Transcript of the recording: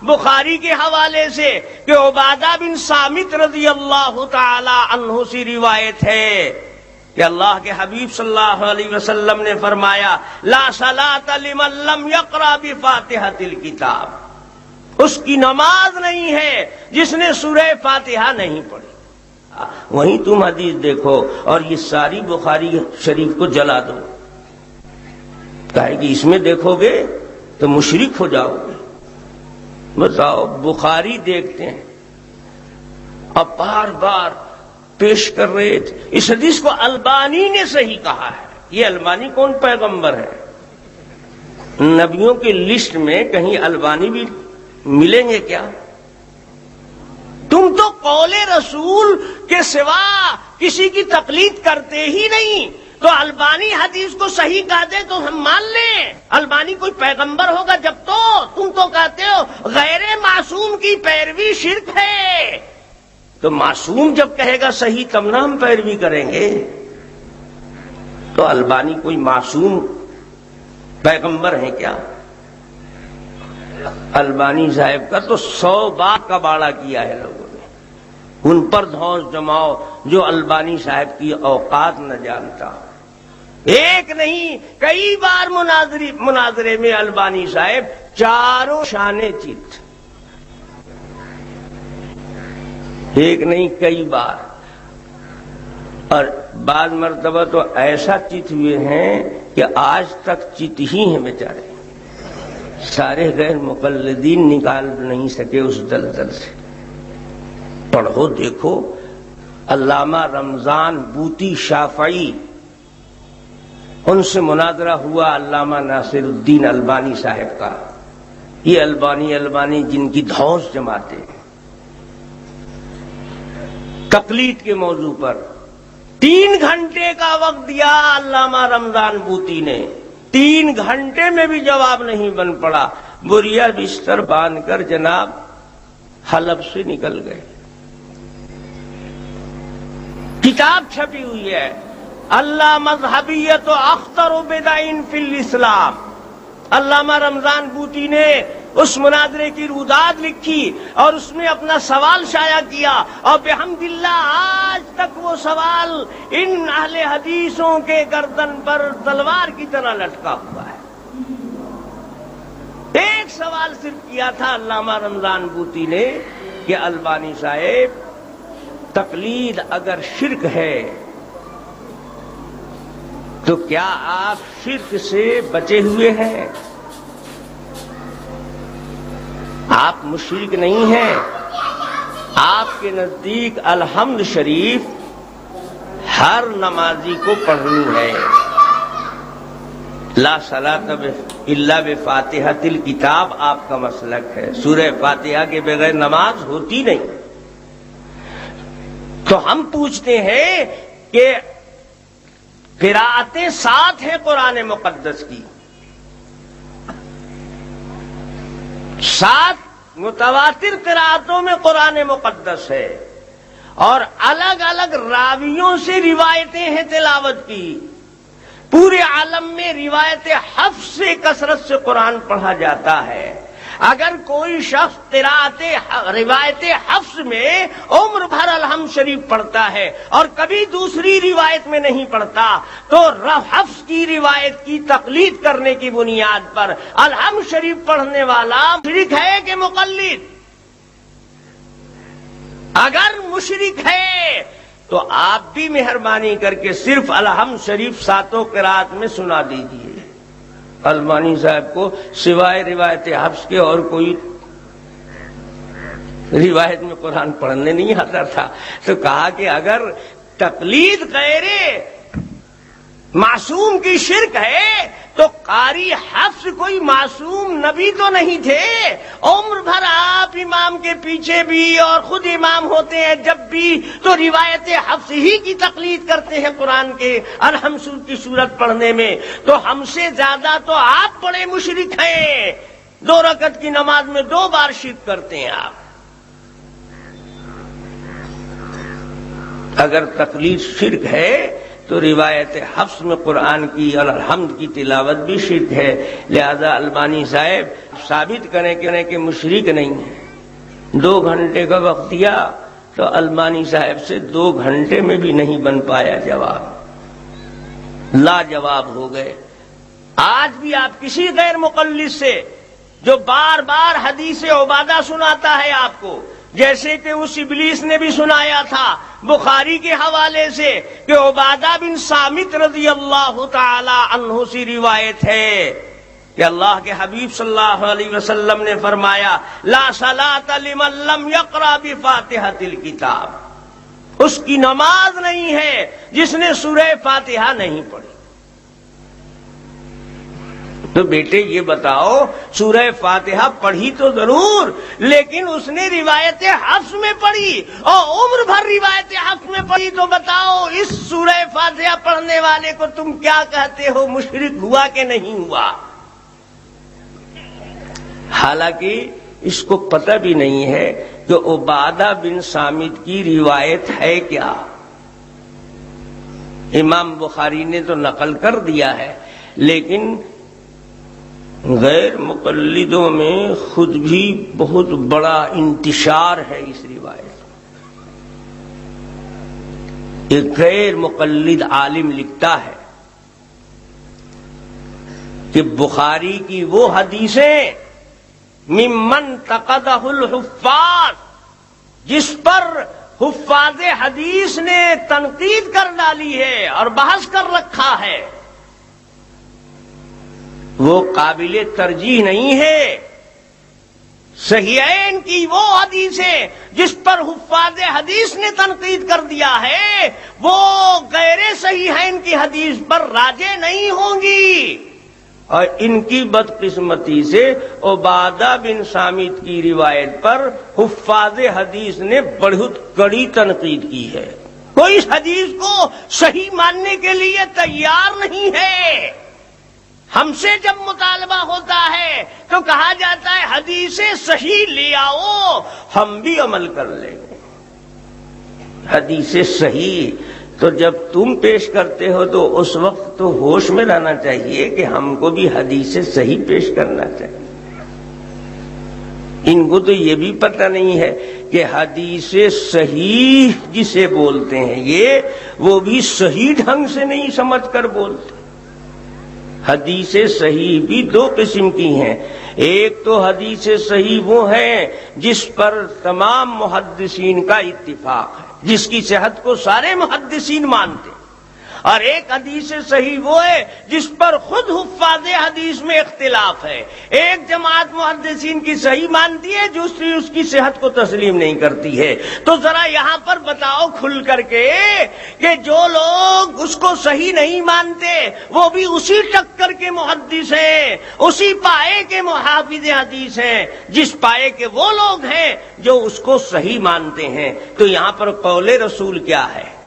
بخاری کے حوالے سے کہ عبادہ بن صامت رضی اللہ تعالی عنہ سے روایت ہے کہ اللہ کے حبیب صلی اللہ علیہ وسلم نے فرمایا لا صلاۃ لمن لم یقرأ بفاتحۃ الکتاب، اس کی نماز نہیں ہے جس نے سورہ فاتحہ نہیں پڑھی۔ وہیں تم حدیث دیکھو اور یہ ساری بخاری شریف کو جلا دو، کہے کہ اس میں دیکھو گے تو مشرک ہو جاؤ گے۔ بتاؤ، بخاری دیکھتے ہیں اب بار بار پیش کر رہے تھے، اس حدیث کو البانی نے صحیح کہا ہے۔ یہ البانی کون پیغمبر ہے؟ نبیوں کی لسٹ میں کہیں البانی بھی ملیں گے کیا؟ تم تو قول رسول کے سوا کسی کی تقلید کرتے ہی نہیں، تو البانی حدیث کو صحیح کہہ دے تو ہم مان لیں۔ البانی کوئی پیغمبر ہوگا جب تو تم تو کہتے ہو غیر معصوم کی پیروی شرک ہے، تو معصوم جب کہے گا صحیح تب نہ ہم پیروی کریں گے۔ تو البانی کوئی معصوم پیغمبر ہیں کیا؟ البانی صاحب کا تو 100 بار کباڑا کیا ہے لوگوں نے، ان پر دھوس جماؤ جو البانی صاحب کی اوقات نہ جانتا۔ ایک نہیں کئی بار مناظرے میں البانی صاحب چاروں شانے چت، ایک نہیں کئی بار، اور بعض مرتبہ تو ایسا چت ہوئے ہیں کہ آج تک چت ہی ہیں بیچارے، سارے غیر مقلدین نکال نہیں سکے اس دلدل سے۔ پڑھو دیکھو، علامہ رمضان بوطی شافعی، ان سے مناظرہ ہوا علامہ ناصر الدین البانی صاحب کا۔ یہ البانی جن کی دھوس جماتے ہیں تقلید کے موضوع پر، 3 گھنٹے کا وقت دیا علامہ رمضان بوطی نے، 3 گھنٹے میں بھی جواب نہیں بن پڑا، بوریا بستر باندھ کر جناب حلب سے نکل گئے۔ کتاب چھپی ہوئی ہے اللہ مذہبیت و اختر بدع فی الاسلام، علامہ رمضان بوطی نے اس مناظرے کی روداد لکھی اور اس میں اپنا سوال شائع کیا، اور بحمداللہ آج تک وہ سوال ان اہل حدیثوں کے گردن پر تلوار کی طرح لٹکا ہوا ہے۔ ایک سوال صرف کیا تھا علامہ رمضان بوطی نے کہ البانی صاحب، تقلید اگر شرک ہے تو کیا آپ شرک سے بچے ہوئے ہیں؟ آپ مشرک نہیں ہیں، آپ کے نزدیک الحمد شریف ہر نمازی کو پڑھنی ہے، لا صلاۃ الا بفاتحۃ الکتاب آپ کا مسلک ہے، سورہ فاتحہ کے بغیر نماز ہوتی نہیں۔ تو ہم پوچھتے ہیں کہ قراءتیں 7 ہیں قرآن مقدس کی، 7 متواتر قراءتوں میں قرآن مقدس ہے، اور الگ الگ راویوں سے روایتیں ہیں تلاوت کی۔ پورے عالم میں روایت حفظ سے کثرت سے قرآن پڑھا جاتا ہے۔ اگر کوئی شخص روایت حفظ میں عمر بھر الحمد شریف پڑھتا ہے اور کبھی دوسری روایت میں نہیں پڑھتا، تو حفظ کی روایت کی تقلید کرنے کی بنیاد پر الحمد شریف پڑھنے والا مشرک ہے کہ مقلد؟ اگر مشرک ہے تو آپ بھی مہربانی کر کے صرف الحمد شریف 7 قرات میں سنا دیجیے۔ البانی صاحب کو سوائے روایت حفظ کے اور کوئی روایت میں قرآن پڑھنے نہیں آتا تھا، تو کہا کہ اگر تقلید غیر معصوم کی شرک ہے تو قاری حفظ کوئی معصوم نبی تو نہیں تھے، عمر بھر آپ امام کے پیچھے بھی اور خود امام ہوتے ہیں جب بھی تو روایت حفظ ہی کی تقلید کرتے ہیں قرآن کے الحمد کی صورت پڑھنے میں، تو ہم سے زیادہ تو آپ بڑے مشرک ہیں۔ 2 رکعت کی نماز میں 2 بار شرک کرتے ہیں آپ۔ اگر تقلید شرک ہے تو روایت حفص میں قرآن کی اور الحمد کی تلاوت بھی شرک ہے، لہذا البانی صاحب ثابت کریں کہ مشرک نہیں ہے۔ 2 گھنٹے کا وقت دیا تو البانی صاحب سے 2 گھنٹے میں بھی نہیں بن پایا جواب، لاجواب ہو گئے۔ آج بھی آپ کسی غیر مقلد سے جو بار بار حدیث عبادہ سناتا ہے آپ کو، جیسے کہ اس ابلیس نے بھی سنایا تھا بخاری کے حوالے سے کہ عبادہ بن صامت رضی اللہ تعالی عنہ سے روایت ہے کہ اللہ کے حبیب صلی اللہ علیہ وسلم نے فرمایا لا صلاۃ لمن لم یقرأ بفاتحۃ الکتاب، اس کی نماز نہیں ہے جس نے سورہ فاتحہ نہیں پڑھی۔ تو بیٹے یہ بتاؤ، سورہ فاتحہ پڑھی تو ضرور، لیکن اس نے روایت حفص میں پڑھی اور عمر بھر روایت حفص میں پڑھی، تو بتاؤ اس سورہ فاتحہ پڑھنے والے کو تم کیا کہتے ہو، مشرک ہوا کہ نہیں ہوا؟ حالانکہ اس کو پتہ بھی نہیں ہے کہ عبادہ بن صامت کی روایت ہے کیا۔ امام بخاری نے تو نقل کر دیا ہے، لیکن غیر مقلدوں میں خود بھی بہت بڑا انتشار ہے اس روایت۔ ایک غیر مقلد عالم لکھتا ہے کہ بخاری کی وہ حدیثیں ممن تقدہ الحفاظ، جس پر حفاظ حدیث نے تنقید کر ڈالی ہے اور بحث کر رکھا ہے، وہ قابل ترجیح نہیں ہے۔ صحیحین کی وہ حدیثیں جس پر حفاظ حدیث نے تنقید کر دیا ہے، وہ غیر صحیحین کی حدیث پر راجع نہیں ہوں گی۔ اور ان کی بدقسمتی سے عبادہ بن صامت کی روایت پر حفاظ حدیث نے بہت کڑی تنقید کی ہے۔ کوئی اس حدیث کو صحیح ماننے کے لیے تیار نہیں ہے۔ ہم سے جب مطالبہ ہوتا ہے تو کہا جاتا ہے حدیث صحیح لے آؤ، ہم بھی عمل کر لیں گے۔ حدیث صحیح تو جب تم پیش کرتے ہو تو اس وقت تو ہوش میں رہنا چاہیے کہ ہم کو بھی حدیث صحیح پیش کرنا چاہیے۔ ان کو تو یہ بھی پتہ نہیں ہے کہ حدیث صحیح جسے بولتے ہیں وہ بھی صحیح ڈھنگ سے نہیں سمجھ کر بولتے۔ حدیث صحیح بھی 2 قسم کی ہیں، ایک تو حدیث صحیح وہ ہے جس پر تمام محدثین کا اتفاق ہے، جس کی صحت کو سارے محدثین مانتے ہیں، اور ایک حدیث صحیح وہ ہے جس پر خود حفاظ حدیث میں اختلاف ہے۔ ایک جماعت محدثین کی صحیح مانتی ہے، دوسری اس کی صحت کو تسلیم نہیں کرتی ہے۔ تو ذرا یہاں پر بتاؤ کھل کر کے کہ جو لوگ اس کو صحیح نہیں مانتے وہ بھی اسی ٹکر کے محدث ہیں، اسی پائے کے محافظ حدیث ہیں جس پائے کے وہ لوگ ہیں جو اس کو صحیح مانتے ہیں۔ تو یہاں پر قول رسول کیا ہے؟